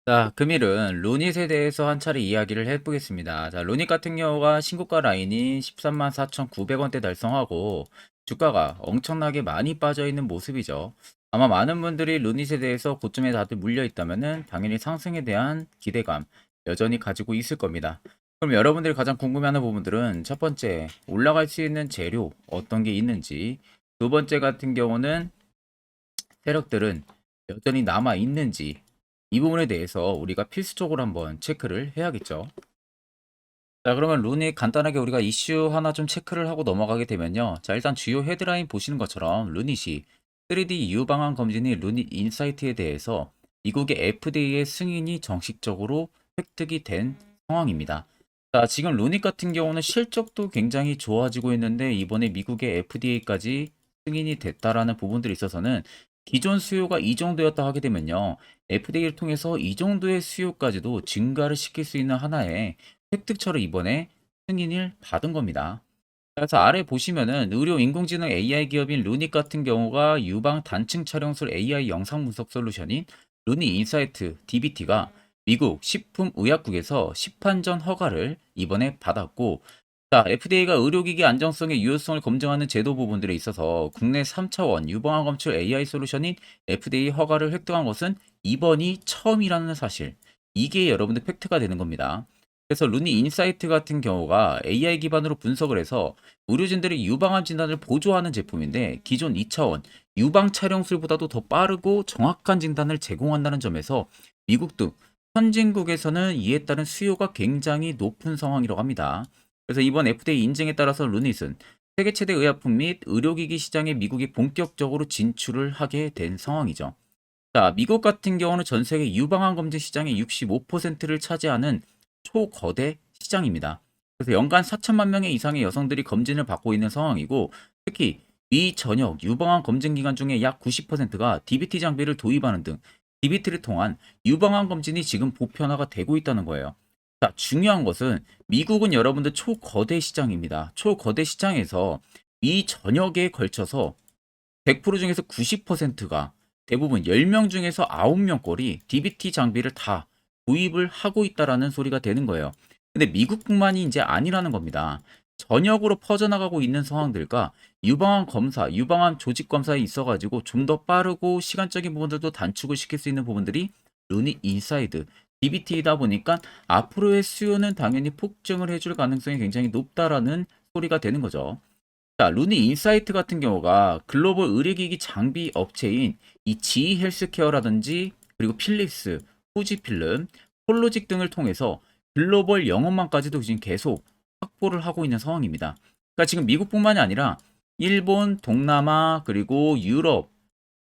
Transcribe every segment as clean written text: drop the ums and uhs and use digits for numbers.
자, 금일은 루닛에 대해서 한 차례 이야기를 해보겠습니다. 자, 루닛 같은 경우가 신고가 라인이 134,900원대 달성하고 주가가 엄청나게 많이 빠져 있는 모습이죠. 아마 많은 분들이 루닛에 대해서 고점에 다들 물려 있다면은 당연히 상승에 대한 기대감 여전히 가지고 있을 겁니다. 그럼 여러분들이 가장 궁금해하는 부분들은 첫 번째, 올라갈 수 있는 재료 어떤 게 있는지, 두 번째 같은 경우는 세력들은 여전히 남아 있는지, 이 부분에 대해서 우리가 필수적으로 한번 체크를 해야겠죠. 자, 그러면 룬이 간단하게 우리가 이슈 하나 좀 체크를 하고 넘어가게 되면요. 자, 일단 주요 헤드라인 보시는 것처럼 루닛이 3D 유방암 검진이 루닛 인사이트에 대해서 미국의 FDA의 승인이 정식적으로 획득이 된 상황입니다. 자, 지금 루닛 같은 경우는 실적도 굉장히 좋아지고 있는데 이번에 미국의 FDA까지 승인이 됐다라는 부분들이 있어서는 기존 수요가 이 정도였다 하게 되면요. FDA를 통해서 이 정도의 수요까지도 증가를 시킬 수 있는 하나의 획득처를 이번에 승인을 받은 겁니다. 그래서 아래 보시면은 의료 인공지능 AI 기업인 루닛 같은 경우가 유방 단층 촬영술 AI 영상 분석 솔루션인 루닛 인사이트 DBT가 미국 식품의약국에서 시판전 허가를 이번에 받았고, 자, FDA가 의료기기 안정성의 유효성을 검증하는 제도 부분들에 있어서 국내 3차원 유방암 검출 AI 솔루션인 FDA 허가를 획득한 것은 이번이 처음이라는 사실. 이게 여러분들 팩트가 되는 겁니다. 그래서 루니 인사이트 같은 경우가 AI 기반으로 분석을 해서 의료진들의 유방암 진단을 보조하는 제품인데 기존 2차원 유방 촬영술보다도 더 빠르고 정확한 진단을 제공한다는 점에서 미국 등 선진국에서는 이에 따른 수요가 굉장히 높은 상황이라고 합니다. 그래서 이번 FDA 인증에 따라서 루닛은 세계 최대 의약품 및 의료기기 시장에 미국이 본격적으로 진출을 하게 된 상황이죠. 자, 미국 같은 경우는 전 세계 유방암 검진 시장의 65%를 차지하는 초거대 시장입니다. 그래서 연간 4천만 명의 이상의 여성들이 검진을 받고 있는 상황이고, 특히 미전역 유방암 검진 기간 중에 약 90%가 DBT 장비를 도입하는 등 DBT를 통한 유방암 검진이 지금 보편화가 되고 있다는 거예요. 자, 중요한 것은 미국은 여러분들 초거대 시장입니다. 초거대 시장에서 미전역에 걸쳐서 100% 중에서 90%가 대부분 10명 중에서 9명꼴이 DBT 장비를 다 구입을 하고 있다라는 소리가 되는 거예요. 근데 미국뿐만이 이제 아니라는 겁니다. 전역으로 퍼져나가고 있는 상황들과 유방암 검사, 유방암 조직 검사에 있어가지고 좀 더 빠르고 시간적인 부분들도 단축을 시킬 수 있는 부분들이 루니 인사이드, DBT이다 보니까 앞으로의 수요는 당연히 폭증을 해줄 가능성이 굉장히 높다라는 소리가 되는 거죠. 자, 루니 인사이트 같은 경우가 글로벌 의료기기 장비 업체인 이 GE 헬스케어라든지 그리고 필립스, 후지필름, 폴로직 등을 통해서 글로벌 영업망까지도 지금 계속 확보를 하고 있는 상황입니다. 그러니까 지금 미국뿐만이 아니라 일본, 동남아, 그리고 유럽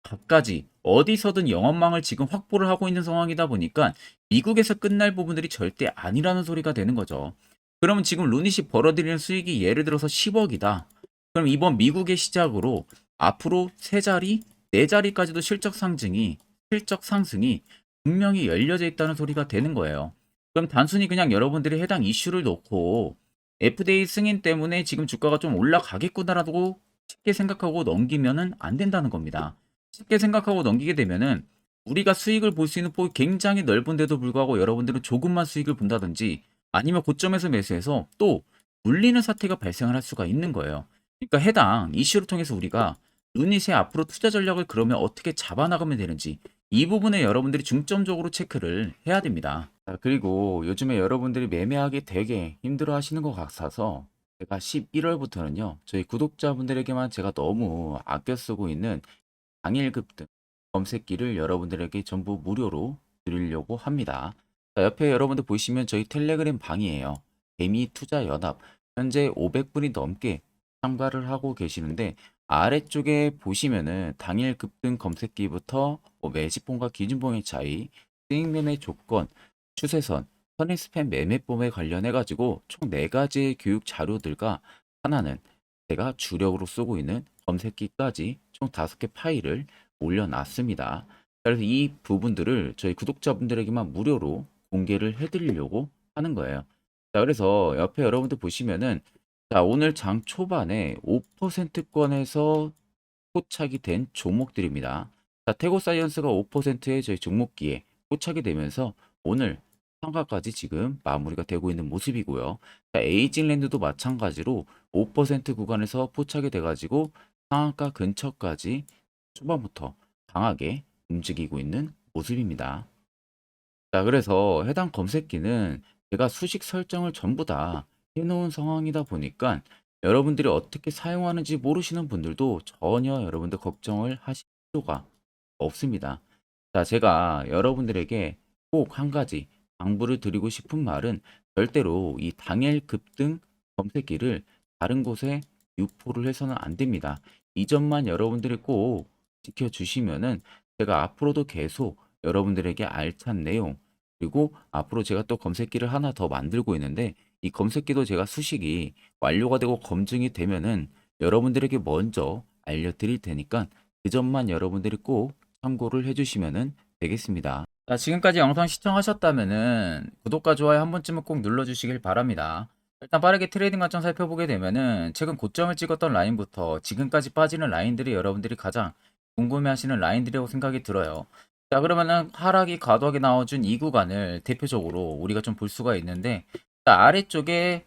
각가지 어디서든 영업망을 지금 확보를 하고 있는 상황이다 보니까 미국에서 끝날 부분들이 절대 아니라는 소리가 되는 거죠. 그러면 지금 루닛이 벌어들이는 수익이 예를 들어서 10억이다. 그럼 이번 미국의 시작으로 앞으로 세 자리, 네 자리까지도 실적 상승이 분명히 열려져 있다는 소리가 되는 거예요. 그럼 단순히 그냥 여러분들이 해당 이슈를 놓고 FDA 승인 때문에 지금 주가가 좀 올라가겠구나라고 쉽게 생각하고 넘기면은 안 된다는 겁니다. 쉽게 생각하고 넘기게 되면은 우리가 수익을 볼 수 있는 폭이 굉장히 넓은데도 불구하고 여러분들은 조금만 수익을 본다든지 아니면 고점에서 매수해서 또 물리는 사태가 발생을 할 수가 있는 거예요. 그러니까 해당 이슈를 통해서 우리가 유닛의 앞으로 투자 전략을 그러면 어떻게 잡아나가면 되는지 이 부분에 여러분들이 중점적으로 체크를 해야 됩니다. 자, 그리고 요즘에 여러분들이 매매하기 되게 힘들어 하시는 것 같아서 제가 11월부터는요, 저희 구독자분들에게만 제가 너무 아껴 쓰고 있는 당일 급등 검색기를 여러분들에게 전부 무료로 드리려고 합니다. 자, 옆에 여러분들 보시면 저희 텔레그램 방이에요. 개미 투자 연합 현재 500분이 넘게 참가를 하고 계시는데 아래쪽에 보시면은 당일 급등 검색기부터 뭐 매집봉과 기준봉의 차이, 수익 매매 조건, 추세선, 선행 스팸 매매법에 관련해 가지고 총 4가지의 교육 자료들과 하나는 제가 주력으로 쓰고 있는 검색기까지 총 5개 파일을 올려놨습니다. 그래서 이 부분들을 저희 구독자분들에게만 무료로 공개를 해드리려고 하는 거예요. 자, 그래서 옆에 여러분들 보시면은 자, 오늘 장 초반에 5%권에서 포착이 된 종목들입니다. 자, 태고 사이언스가 5%의 저희 종목기에 포착이 되면서 오늘 상가까지 지금 마무리가 되고 있는 모습이고요. 자, 에이징랜드도 마찬가지로 5% 구간에서 포착이 돼가지고 상한가 근처까지 초반부터 강하게 움직이고 있는 모습입니다. 자, 그래서 해당 검색기는 제가 수식 설정을 전부 다 해놓은 상황이다 보니까 여러분들이 어떻게 사용하는지 모르시는 분들도 전혀 여러분들 걱정을 하실 필요가 없습니다. 자, 제가 여러분들에게 꼭 한 가지 당부를 드리고 싶은 말은 절대로 이 당일 급등 검색기를 다른 곳에 유포를 해서는 안 됩니다. 이 점만 여러분들이 꼭 지켜주시면은 제가 앞으로도 계속 여러분들에게 알찬 내용, 그리고 앞으로 제가 또 검색기를 하나 더 만들고 있는데 이 검색기도 제가 수식이 완료가 되고 검증이 되면은 여러분들에게 먼저 알려드릴 테니까 그 점만 여러분들이 꼭 참고를 해주시면 되겠습니다. 자, 지금까지 영상 시청하셨다면은 구독과 좋아요 한 번쯤은 꼭 눌러주시길 바랍니다. 일단 빠르게 트레이딩 관점 살펴보게 되면은 최근 고점을 찍었던 라인부터 지금까지 빠지는 라인들이 여러분들이 가장 궁금해하시는 라인들이라고 생각이 들어요. 자, 그러면은 하락이 과도하게 나와준 이 구간을 대표적으로 우리가 좀 볼 수가 있는데, 자, 아래쪽에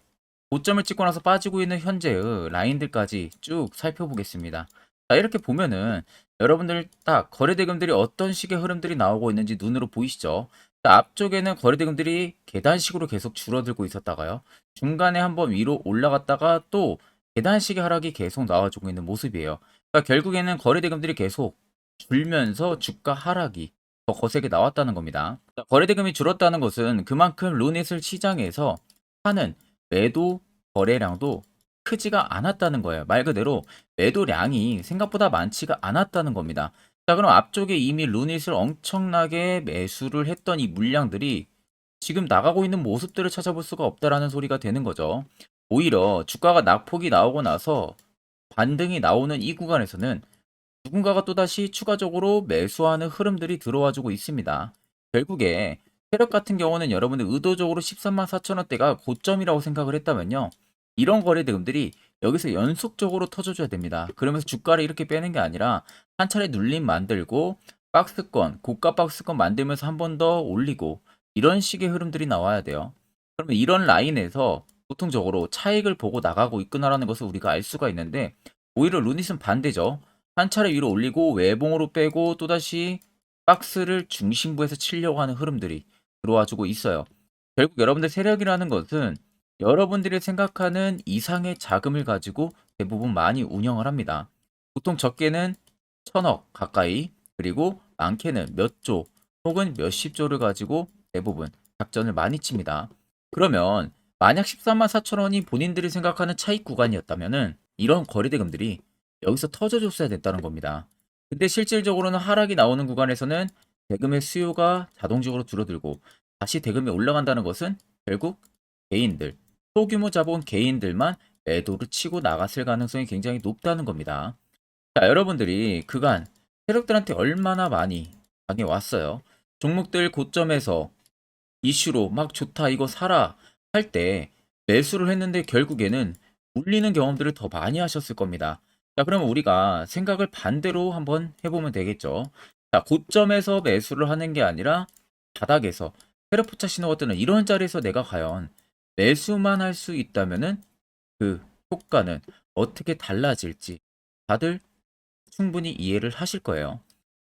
고점을 찍고 나서 빠지고 있는 현재의 라인들까지 쭉 살펴보겠습니다. 자, 이렇게 보면은 여러분들 딱 거래대금들이 어떤 식의 흐름들이 나오고 있는지 눈으로 보이시죠? 자, 앞쪽에는 거래대금들이 계단식으로 계속 줄어들고 있었다가요. 중간에 한번 위로 올라갔다가 또 계단식의 하락이 계속 나와주고 있는 모습이에요. 그러니까 결국에는 거래대금들이 계속 줄면서 주가 하락이 더 거세게 나왔다는 겁니다. 자, 거래대금이 줄었다는 것은 그만큼 루닛을 시장에서 하는 매도 거래량도 크지가 않았다는 거예요. 말 그대로 매도량이 생각보다 많지가 않았다는 겁니다. 자, 그럼 앞쪽에 이미 루닛을 엄청나게 매수를 했던 이 물량들이 지금 나가고 있는 모습들을 찾아볼 수가 없다라는 소리가 되는 거죠. 오히려 주가가 낙폭이 나오고 나서 반등이 나오는 이 구간에서는 누군가가 또다시 추가적으로 매수하는 흐름들이 들어와주고 있습니다. 결국에 세력 같은 경우는 여러분들 의도적으로 13만 4천 원대가 고점이라고 생각을 했다면요. 이런 거래대금들이 여기서 연속적으로 터져줘야 됩니다. 그러면서 주가를 이렇게 빼는 게 아니라 한 차례 눌림 만들고 박스권, 고가 박스권 만들면서 한 번 더 올리고 이런 식의 흐름들이 나와야 돼요. 그러면 이런 라인에서 보통적으로 차익을 보고 나가고 있구나라는 것을 우리가 알 수가 있는데 오히려 루닛은 반대죠. 한 차례 위로 올리고 외봉으로 빼고 또다시 박스를 중심부에서 치려고 하는 흐름들이 들어와주고 있어요. 결국 여러분들 세력이라는 것은 여러분들이 생각하는 이상의 자금을 가지고 대부분 많이 운영을 합니다. 보통 적게는 1000억 가까이, 그리고 많게는 몇 조 혹은 몇십 조를 가지고 대부분 작전을 많이 칩니다. 그러면 만약 13만 4천 원이 본인들이 생각하는 차익 구간이었다면은 이런 거래대금들이 여기서 터져줬어야 됐다는 겁니다. 근데 실질적으로는 하락이 나오는 구간에서는 대금의 수요가 자동적으로 줄어들고 다시 대금이 올라간다는 것은 결국 개인들, 소규모 자본 개인들만 매도를 치고 나갔을 가능성이 굉장히 높다는 겁니다. 자, 여러분들이 그간 세력들한테 얼마나 많이 당해왔어요. 종목들 고점에서 이슈로 막 좋다 이거 사라 할 때 매수를 했는데 결국에는 물리는 경험들을 더 많이 하셨을 겁니다. 자, 그러면 우리가 생각을 반대로 한번 해보면 되겠죠. 자, 고점에서 매수를 하는 게 아니라 바닥에서 테러포차 신호가 뜨는 이런 자리에서 내가 과연 매수만 할 수 있다면은 그 효과는 어떻게 달라질지 다들 충분히 이해를 하실 거예요.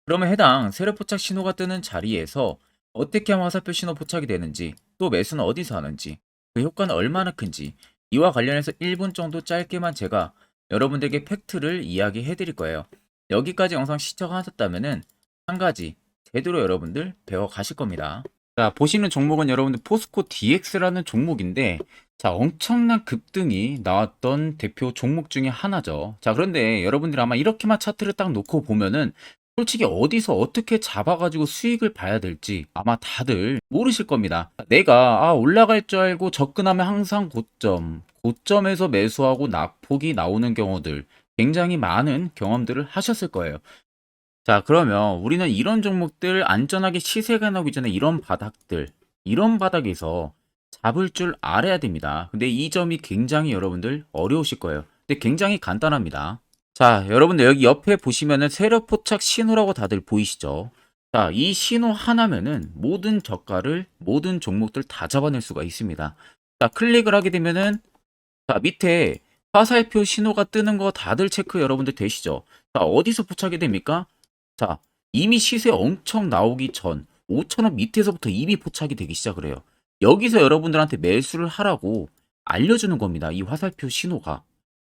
그러면 해당 세력 포착 신호가 뜨는 자리에서 어떻게 하면 화살표 신호 포착이 되는지, 또 매수는 어디서 하는지, 그 효과는 얼마나 큰지, 이와 관련해서 1분 정도 짧게만 제가 여러분들에게 팩트를 이야기해 드릴 거예요. 여기까지 영상 시청하셨다면은 한 가지 제대로 여러분들 배워 가실 겁니다. 자, 보시는 종목은 여러분들 포스코 DX라는 종목인데, 자, 엄청난 급등이 나왔던 대표 종목 중에 하나죠. 자, 그런데 여러분들 아마 이렇게만 차트를 딱 놓고 보면은 솔직히 어디서 어떻게 잡아가지고 수익을 봐야 될지 아마 다들 모르실 겁니다. 내가 올라갈 줄 알고 접근하면 항상 고점에서 매수하고 낙폭이 나오는 경우들 굉장히 많은 경험들을 하셨을 거예요. 자, 그러면 우리는 이런 종목들 안전하게 시세가 나오기 전에 이런 바닥에서 잡을 줄 알아야 됩니다. 근데 이 점이 굉장히 여러분들 어려우실 거예요. 근데 굉장히 간단합니다. 자, 여러분들 여기 옆에 보시면은 세력 포착 신호라고 다들 보이시죠? 자, 이 신호 하나면은 모든 저가를 모든 종목들 다 잡아낼 수가 있습니다. 자, 클릭을 하게 되면은 자, 밑에 화살표 신호가 뜨는 거 다들 체크 여러분들 되시죠? 자, 어디서 포착이 됩니까? 자, 이미 시세 엄청 나오기 전 5,000원 밑에서부터 이미 포착이 되기 시작을 해요. 여기서 여러분들한테 매수를 하라고 알려주는 겁니다. 이 화살표 신호가.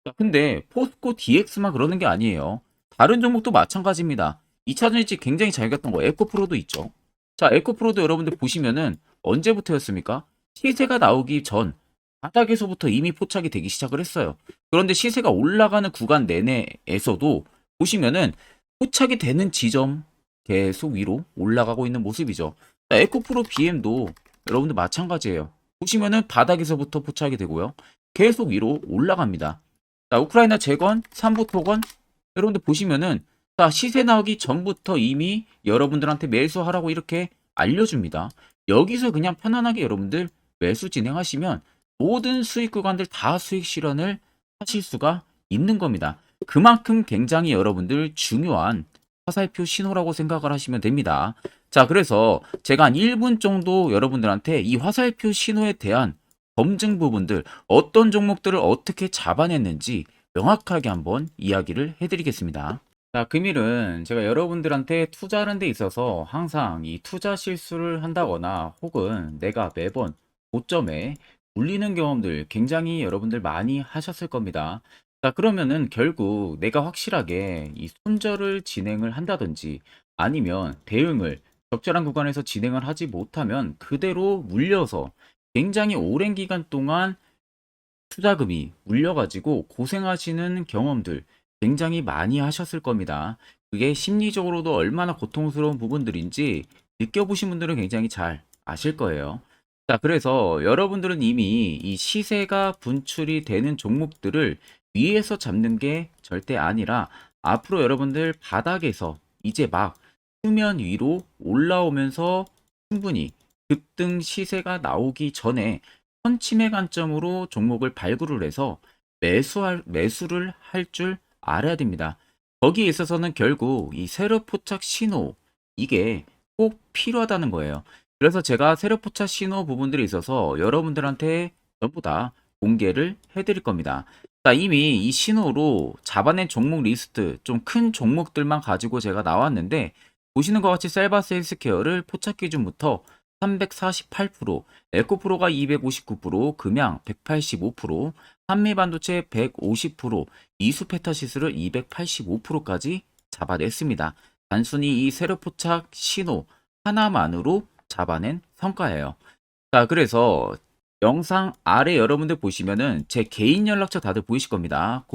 자, 근데 포스코 DX만 그러는 게 아니에요. 다른 종목도 마찬가지입니다. 2차전 일찍 굉장히 잘 갔던 거 에코프로도 있죠. 자, 에코프로도 여러분들 보시면은 언제부터였습니까? 시세가 나오기 전 바닥에서부터 이미 포착이 되기 시작을 했어요. 그런데 시세가 올라가는 구간 내내에서도 보시면은 포착이 되는 지점 계속 위로 올라가고 있는 모습이죠. 자, 에코프로 BM도 여러분들 마찬가지예요. 보시면은 바닥에서부터 포착이 되고요. 계속 위로 올라갑니다. 자, 우크라이나 재건, 삼부 토건 여러분들 보시면은 자, 시세 나오기 전부터 이미 여러분들한테 매수하라고 이렇게 알려줍니다. 여기서 그냥 편안하게 여러분들 매수 진행하시면 모든 수익 구간들 다 수익 실현을 하실 수가 있는 겁니다. 그만큼 굉장히 여러분들 중요한 화살표 신호라고 생각을 하시면 됩니다. 자, 그래서 제가 한 1분 정도 여러분들한테 이 화살표 신호에 대한 검증 부분들, 어떤 종목들을 어떻게 잡아냈는지 명확하게 한번 이야기를 해드리겠습니다. 자, 금일은 제가 여러분들한테 투자하는 데 있어서 항상 이 투자 실수를 한다거나 혹은 내가 매번 고점에 물리는 경험들 굉장히 여러분들 많이 하셨을 겁니다. 자, 그러면은 결국 내가 확실하게 이 손절을 진행을 한다든지 아니면 대응을 적절한 구간에서 진행을 하지 못하면 그대로 물려서 굉장히 오랜 기간 동안 투자금이 물려가지고 고생하시는 경험들 굉장히 많이 하셨을 겁니다. 그게 심리적으로도 얼마나 고통스러운 부분들인지 느껴보신 분들은 굉장히 잘 아실 거예요. 자, 그래서 여러분들은 이미 이 시세가 분출이 되는 종목들을 위에서 잡는 게 절대 아니라 앞으로 여러분들 바닥에서 이제 막 수면 위로 올라오면서 충분히 급등 시세가 나오기 전에 선침해 관점으로 종목을 발굴을 해서 매수를 할 줄 알아야 됩니다. 거기에 있어서는 결국 이 세력 포착 신호 이게 꼭 필요하다는 거예요. 그래서 제가 세력 포착 신호 부분들이 있어서 여러분들한테 전부 다 공개를 해드릴 겁니다. 자, 이미 이 신호로 잡아낸 종목 리스트 좀 큰 종목들만 가지고 제가 나왔는데 보시는 것 같이 셀바스 헬스케어를 포착 기준부터 348%, 에코프로가 259%, 금양 185%, 한미반도체 150%, 이수페타시스를 285%까지 잡아냈습니다. 단순히 이 세력포착 신호 하나만으로 잡아낸 성과예요. 자, 그래서 영상 아래 여러분들 보시면은 제 개인 연락처 다들 보이실 겁니다.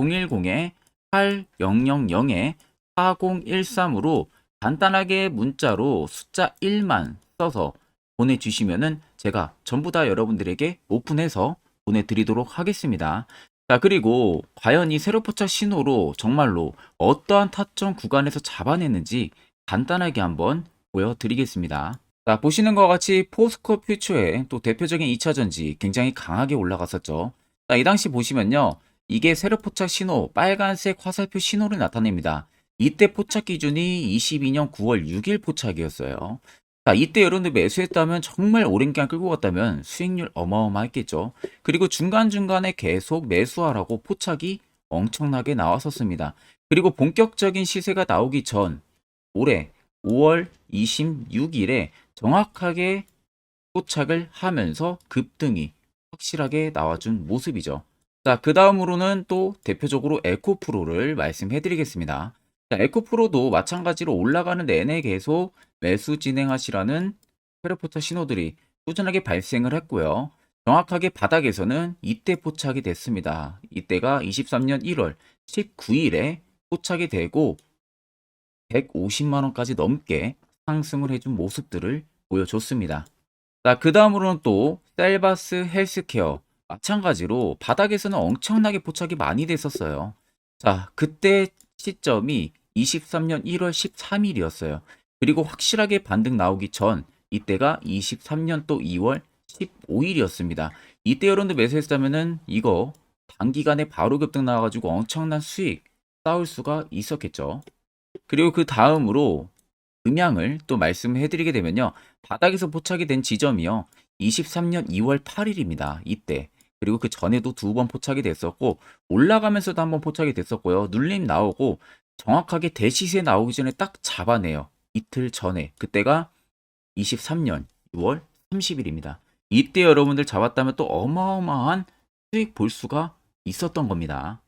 010-8000-4013으로 간단하게 문자로 숫자 1만 써서 보내주시면은 제가 전부 다 여러분들에게 오픈해서 보내드리도록 하겠습니다. 자, 그리고 과연 이 세로포착 신호로 정말로 어떠한 타점 구간에서 잡아냈는지 간단하게 한번 보여드리겠습니다. 자, 보시는 것 같이 포스코 퓨처의 또 대표적인 2차전지 굉장히 강하게 올라갔었죠. 자, 이 당시 보시면요. 이게 세로포착 신호, 빨간색 화살표 신호를 나타냅니다. 이때 포착 기준이 22년 9월 6일 포착이었어요. 자, 이때 여러분들 매수했다면 정말 오랜 기간 끌고 갔다면 수익률 어마어마했겠죠. 그리고 중간중간에 계속 매수하라고 포착이 엄청나게 나왔었습니다. 그리고 본격적인 시세가 나오기 전 올해 5월 26일에 정확하게 포착을 하면서 급등이 확실하게 나와준 모습이죠. 자, 그 다음으로는 또 대표적으로 에코프로를 말씀해 드리겠습니다. 자, 에코프로도 마찬가지로 올라가는 내내 계속 매수 진행하시라는 페르포터 신호들이 꾸준하게 발생을 했고요. 정확하게 바닥에서는 이때 포착이 됐습니다. 이때가 23년 1월 19일에 포착이 되고 150만 원까지 넘게 상승을 해준 모습들을 보여줬습니다. 자, 그 다음으로는 또 셀바스 헬스케어 마찬가지로 바닥에서는 엄청나게 포착이 많이 됐었어요. 자, 그때 시점이 23년 1월 13일이었어요. 그리고 확실하게 반등 나오기 전 이때가 23년 또 2월 15일이었습니다. 이때 여러분들 매수했다면은 이거 단기간에 바로 급등 나와가지고 엄청난 수익 쌓을 수가 있었겠죠. 그리고 그 다음으로 음향을 또 말씀해 드리게 되면요. 바닥에서 포착이 된 지점이요. 23년 2월 8일입니다. 이때. 그리고 그 전에도 두 번 포착이 됐었고 올라가면서도 한번 포착이 됐었고요. 눌림 나오고 정확하게 대시세 나오기 전에 딱 잡아내요. 이틀 전에. 그때가 23년 6월 30일입니다. 이때 여러분들 잡았다면 또 어마어마한 수익 볼 수가 있었던 겁니다.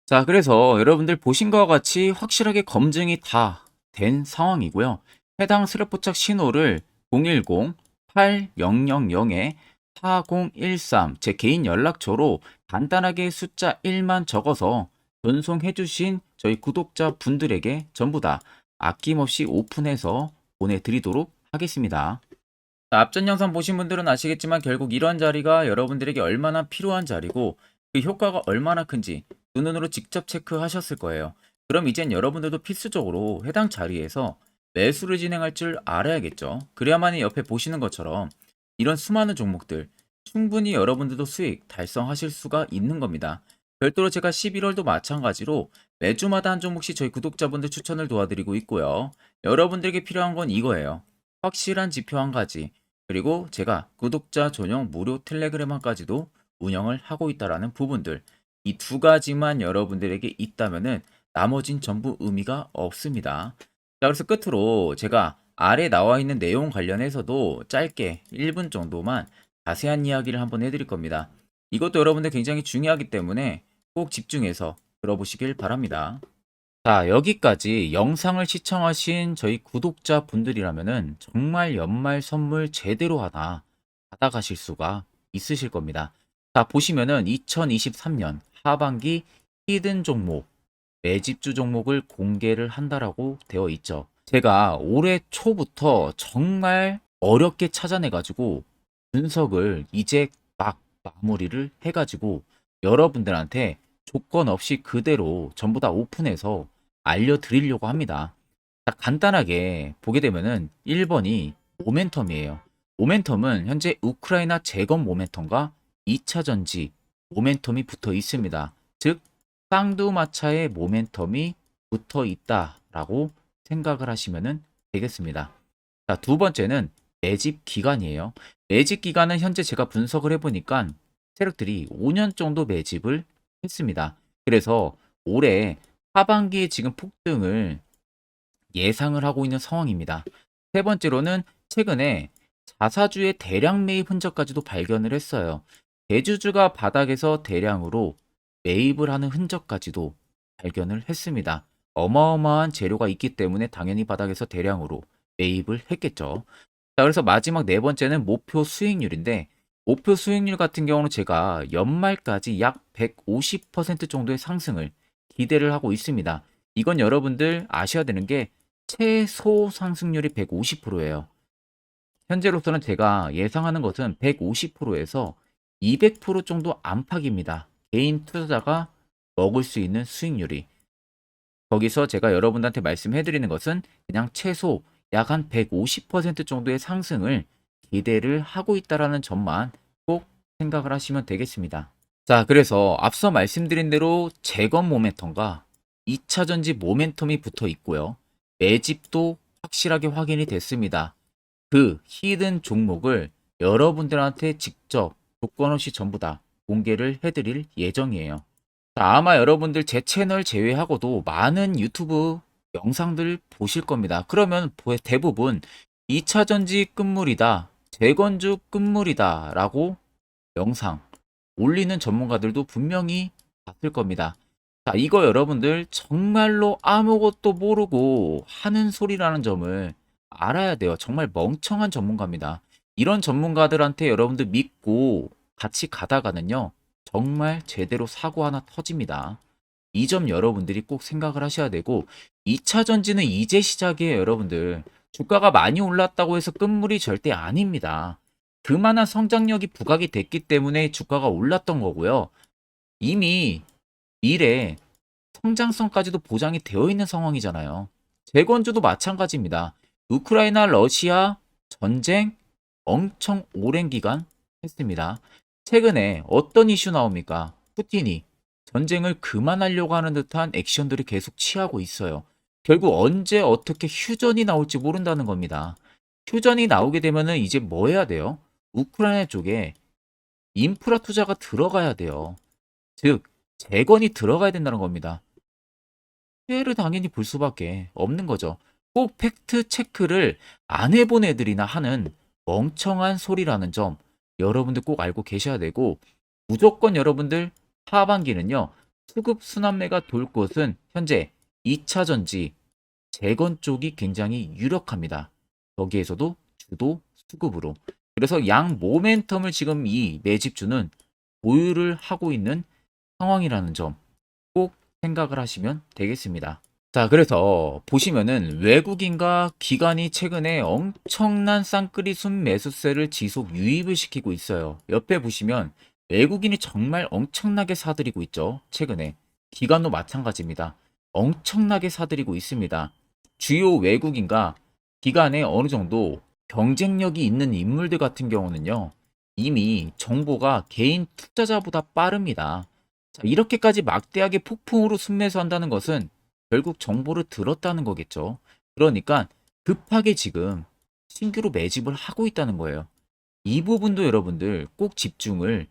자, 그래서 여러분들 보신 것과 같이 확실하게 검증이 다 된 상황이고요. 해당 스랩 포착 신호를 010-8000-4013 제 개인 연락처로 간단하게 숫자 1만 적어서 전송해 주신 저희 구독자 분들에게 전부 다 아낌없이 오픈해서 보내드리도록 하겠습니다. 자, 앞전 영상 보신 분들은 아시겠지만 결국 이런 자리가 여러분들에게 얼마나 필요한 자리고 그 효과가 얼마나 큰지 두 눈으로 직접 체크하셨을 거예요. 그럼 이젠 여러분들도 필수적으로 해당 자리에서 매수를 진행할 줄 알아야겠죠. 그래야만이 옆에 보시는 것처럼 이런 수많은 종목들 충분히 여러분들도 수익 달성하실 수가 있는 겁니다. 별도로 제가 11월도 마찬가지로 매주마다 한 종목씩 저희 구독자분들 추천을 도와드리고 있고요. 여러분들에게 필요한 건 이거예요. 확실한 지표 한 가지, 그리고 제가 구독자 전용 무료 텔레그램까지도 운영을 하고 있다라는 부분들, 이 두 가지만 여러분들에게 있다면은 나머진 전부 의미가 없습니다. 자, 그래서 끝으로 제가 아래 나와 있는 내용 관련해서도 짧게 1분 정도만 자세한 이야기를 한번 해드릴 겁니다. 이것도 여러분들 굉장히 중요하기 때문에 꼭 집중해서 들어보시길 바랍니다. 자, 여기까지 영상을 시청하신 저희 구독자분들이라면은 정말 연말 선물 제대로 하나 받아가실 수가 있으실 겁니다. 자, 보시면은 2023년 하반기 히든 종목, 매집주 종목을 공개를 한다라고 되어 있죠. 제가 올해 초부터 정말 어렵게 찾아내가지고 분석을 이제 막 마무리를 해가지고 여러분들한테 조건 없이 그대로 전부 다 오픈해서 알려드리려고 합니다. 자, 간단하게 보게 되면은 1번이 모멘텀이에요. 모멘텀은 현재 우크라이나 재건 모멘텀과 2차 전지 모멘텀이 붙어 있습니다. 즉 쌍두마차의 모멘텀이 붙어 있다라고 생각을 하시면 되겠습니다. 자, 두 번째는 매집 기간이에요. 매집 기간은 현재 제가 분석을 해보니까 세력들이 5년 정도 매집을 했습니다. 그래서 올해 하반기에 지금 폭등을 예상을 하고 있는 상황입니다. 세 번째로는 최근에 자사주의 대량 매입 흔적까지도 발견을 했어요. 대주주가 바닥에서 대량으로 매입을 하는 흔적까지도 발견을 했습니다. 어마어마한 재료가 있기 때문에 당연히 바닥에서 대량으로 매입을 했겠죠. 자, 그래서 마지막 네 번째는 목표 수익률인데, 목표 수익률 같은 경우는 제가 연말까지 약 150% 정도의 상승을 기대를 하고 있습니다. 이건 여러분들 아셔야 되는 게 최소 상승률이 150%예요. 현재로서는 제가 예상하는 것은 150%에서 200% 정도 안팎입니다. 개인 투자자가 먹을 수 있는 수익률이. 거기서 제가 여러분들한테 말씀해 드리는 것은 그냥 최소 약 한 150% 정도의 상승을 기대를 하고 있다라는 점만 꼭 생각을 하시면 되겠습니다. 자, 그래서 앞서 말씀드린 대로 재건 모멘텀과 2차 전지 모멘텀이 붙어 있고요. 매집도 확실하게 확인이 됐습니다. 그 히든 종목을 여러분들한테 직접 조건 없이 전부 다 공개를 해드릴 예정이에요. 자, 아마 여러분들 제 채널 제외하고도 많은 유튜브 영상들 보실 겁니다. 그러면 대부분 2차 전지 끝물이다, 재건주 끝물이다 라고 영상 올리는 전문가들도 분명히 봤을 겁니다. 자, 이거 여러분들 정말로 아무것도 모르고 하는 소리라는 점을 알아야 돼요. 정말 멍청한 전문가입니다. 이런 전문가들한테 여러분들 믿고 같이 가다가는요, 정말 제대로 사고 하나 터집니다. 이 점 여러분들이 꼭 생각을 하셔야 되고, 2차 전지는 이제 시작이에요, 여러분들. 주가가 많이 올랐다고 해서 끝물이 절대 아닙니다. 그만한 성장력이 부각이 됐기 때문에 주가가 올랐던 거고요. 이미 미래 성장성까지도 보장이 되어 있는 상황이잖아요. 재건주도 마찬가지입니다. 우크라이나 러시아 전쟁 엄청 오랜 기간 했습니다. 최근에 어떤 이슈 나옵니까? 푸틴이 전쟁을 그만하려고 하는 듯한 액션들을 계속 취하고 있어요. 결국 언제 어떻게 휴전이 나올지 모른다는 겁니다. 휴전이 나오게 되면은 이제 뭐 해야 돼요? 우크라이나 쪽에 인프라 투자가 들어가야 돼요. 즉, 재건이 들어가야 된다는 겁니다. 피해를 당연히 볼 수밖에 없는 거죠. 꼭 팩트 체크를 안 해본 애들이나 하는 멍청한 소리라는 점 여러분들 꼭 알고 계셔야 되고, 무조건 여러분들 하반기는요, 수급 순환매가 돌 곳은 현재 2차 전지, 재건 쪽이 굉장히 유력합니다. 거기에서도 주도 수급으로. 그래서 양 모멘텀을 지금 이 매집주는 보유를 하고 있는 상황이라는 점 꼭 생각을 하시면 되겠습니다. 자, 그래서 보시면은 외국인과 기관이 최근에 엄청난 쌍끌이 순매수세를 지속 유입을 시키고 있어요. 옆에 보시면 외국인이 정말 엄청나게 사들이고 있죠. 최근에. 기관도 마찬가지입니다. 엄청나게 사들이고 있습니다. 주요 외국인과 기관에 어느 정도 경쟁력이 있는 인물들 같은 경우는요, 이미 정보가 개인 투자자보다 빠릅니다. 자, 이렇게까지 막대하게 폭풍으로 순매수한다는 것은 결국 정보를 들었다는 거겠죠. 그러니까 급하게 지금 신규로 매집을 하고 있다는 거예요. 이 부분도 여러분들 꼭 집중을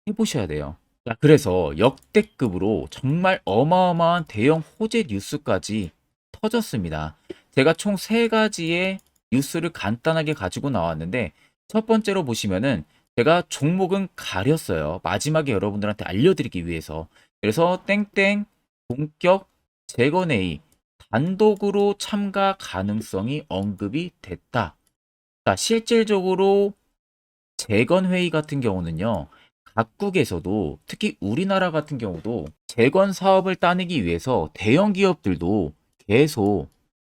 해보셔야 돼요. 자, 그래서 역대급으로 정말 어마어마한 대형 호재 뉴스까지 터졌습니다. 제가 총 3가지의 뉴스를 간단하게 가지고 나왔는데, 첫 번째로 보시면은 제가 종목은 가렸어요. 마지막에 여러분들한테 알려드리기 위해서. 그래서 땡땡 본격 재건회의 단독으로 참가 가능성이 언급이 됐다. 자, 실질적으로 재건회의 같은 경우는요, 각국에서도 특히 우리나라 같은 경우도 재건 사업을 따내기 위해서 대형 기업들도 계속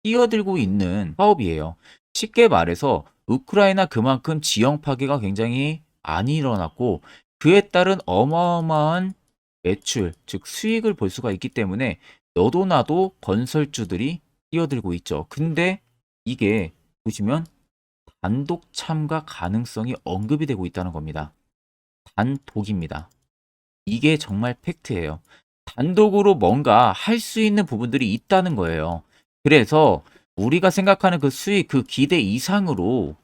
뛰어들고 있는 사업이에요. 쉽게 말해서 우크라이나 그만큼 지형 파괴가 굉장히 많이 일어났고, 그에 따른 어마어마한 매출, 즉 수익을 볼 수가 있기 때문에 너도 나도 건설주들이 뛰어들고 있죠. 근데 이게 보시면 단독 참가 가능성이 언급이 되고 있다는 겁니다. 단독입니다. 이게 정말 팩트예요. 단독으로 뭔가 할 수 있는 부분들이 있다는 거예요. 그래서 우리가 생각하는 그 수익, 그 기대 이상으로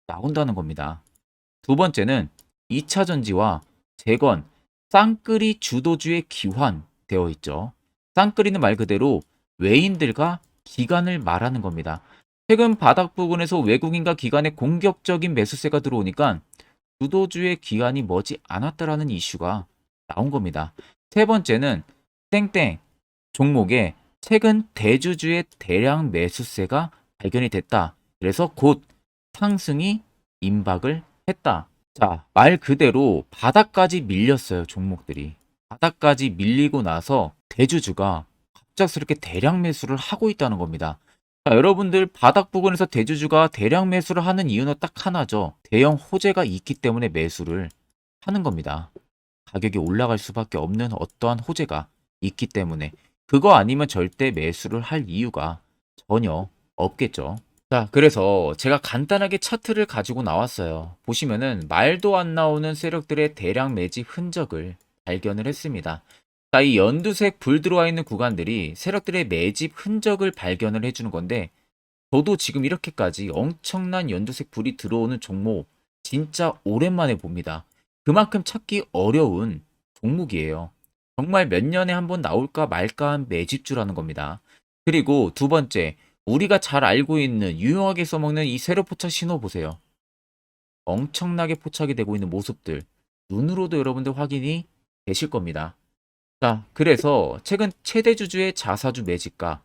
나온다는 겁니다. 두 번째는 2차 전지와 재건, 쌍끌이 주도주의 기환되어 있죠. 쌍끌이는 말 그대로 외인들과 기관을 말하는 겁니다. 최근 바닥 부근에서 외국인과 기관의 공격적인 매수세가 들어오니까 주도주의 기관이 머지 않았다라는 이슈가 나온 겁니다. 세 번째는 땡땡 종목에 최근 대주주의 대량 매수세가 발견이 됐다. 그래서 곧 상승이 임박을 했다. 자, 말 그대로 바닥까지 밀렸어요, 종목들이. 바닥까지 밀리고 나서 대주주가 갑작스럽게 대량 매수를 하고 있다는 겁니다. 자, 여러분들 바닥 부근에서 대주주가 대량 매수를 하는 이유는 딱 하나죠. 대형 호재가 있기 때문에 매수를 하는 겁니다. 가격이 올라갈 수밖에 없는 어떠한 호재가 있기 때문에. 그거 아니면 절대 매수를 할 이유가 전혀 없겠죠. 자, 그래서 제가 간단하게 차트를 가지고 나왔어요. 보시면은 말도 안 나오는 세력들의 대량 매집 흔적을 발견을 했습니다. 자, 이 연두색 불 들어와 있는 구간들이 세력들의 매집 흔적을 발견을 해주는 건데, 저도 지금 이렇게까지 엄청난 연두색 불이 들어오는 종목 진짜 오랜만에 봅니다. 그만큼 찾기 어려운 종목이에요. 정말 몇 년에 한 번 나올까 말까 한 매집주라는 겁니다. 그리고 두 번째, 우리가 잘 알고 있는 유용하게 써먹는 이 세로 포착 신호 보세요. 엄청나게 포착이 되고 있는 모습들 눈으로도 여러분들 확인이 되실 겁니다. 자, 그래서 최근 최대 주주의 자사주 매집과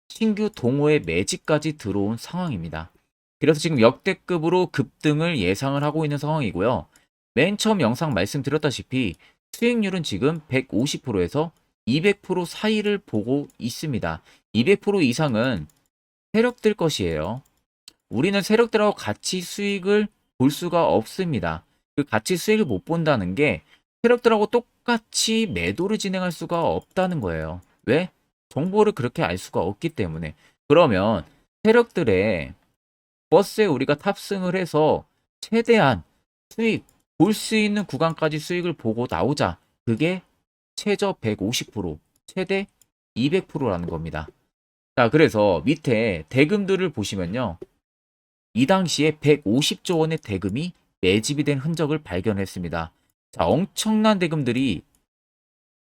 신규 동호회 매집까지 들어온 상황입니다. 그래서 지금 역대급으로 급등을 예상을 하고 있는 상황이고요. 맨 처음 영상 말씀드렸다시피 수익률은 지금 150%에서 200% 사이를 보고 있습니다. 200% 이상은 세력들 것이에요. 우리는 세력들하고 같이 수익을 볼 수가 없습니다. 그 같이 수익을 못 본다는 게 세력들하고 똑같이 매도를 진행할 수가 없다는 거예요. 왜? 정보를 그렇게 알 수가 없기 때문에. 그러면 세력들의 버스에 우리가 탑승을 해서 최대한 수익, 볼 수 있는 구간까지 수익을 보고 나오자. 그게 최저 150%, 최대 200%라는 겁니다. 자, 그래서 밑에 대금들을 보시면요. 이 당시에 150조 원의 대금이 매집이 된 흔적을 발견했습니다. 자, 엄청난 대금들이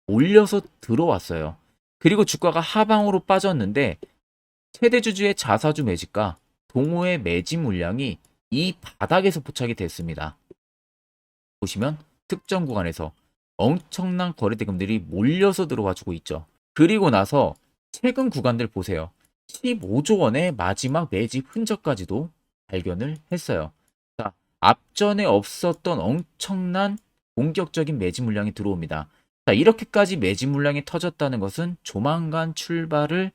몰려서 들어왔어요. 그리고 주가가 하방으로 빠졌는데 최대 주주의 자사주 매집과 동호회 매집 물량이 이 바닥에서 포착이 됐습니다. 보시면 특정 구간에서 엄청난 거래 대금들이 몰려서 들어와주고 있죠. 그리고 나서 최근 구간들 보세요. 15조 원의 마지막 매집 흔적까지도 발견을 했어요. 자, 앞전에 없었던 엄청난 공격적인 매집 물량이 들어옵니다. 자, 이렇게까지 매집 물량이 터졌다는 것은 조만간 출발을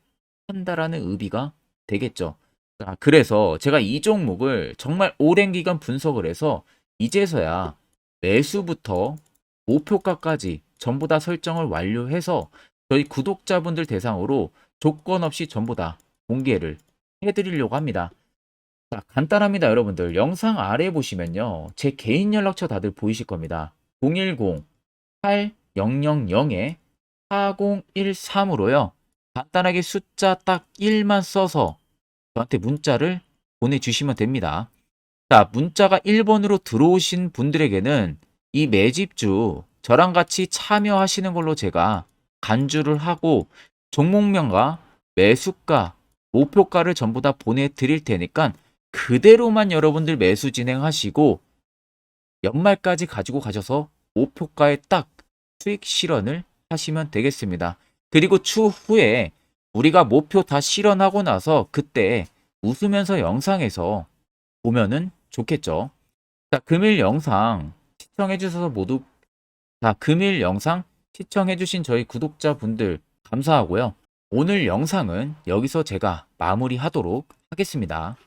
한다라는 의미가 되겠죠. 자, 그래서 제가 이 종목을 정말 오랜 기간 분석을 해서 이제서야 매수부터 목표가까지 전부 다 설정을 완료해서 저희 구독자분들 대상으로 조건 없이 전부 다 공개를 해드리려고 합니다. 자, 간단합니다, 여러분들. 영상 아래 보시면요. 제 개인 연락처 다들 보이실 겁니다. 010-8013-4013으로요. 간단하게 숫자 딱 1만 써서 저한테 문자를 보내주시면 됩니다. 자, 문자가 1번으로 들어오신 분들에게는 이 매집주 저랑 같이 참여하시는 걸로 제가 간주를 하고 종목명과 매수가, 목표가를 전부 다 보내드릴 테니까 그대로만 여러분들 매수 진행하시고 연말까지 가지고 가셔서 목표가에 딱 수익 실현을 하시면 되겠습니다. 그리고 추후에 우리가 목표 다 실현하고 나서 그때 웃으면서 영상에서 보면은 좋겠죠. 자, 금일 영상 시청해 주셔서 모두 금일 영상 시청해 주신 저희 구독자분들 감사하고요. 오늘 영상은 여기서 제가 마무리하도록 하겠습니다.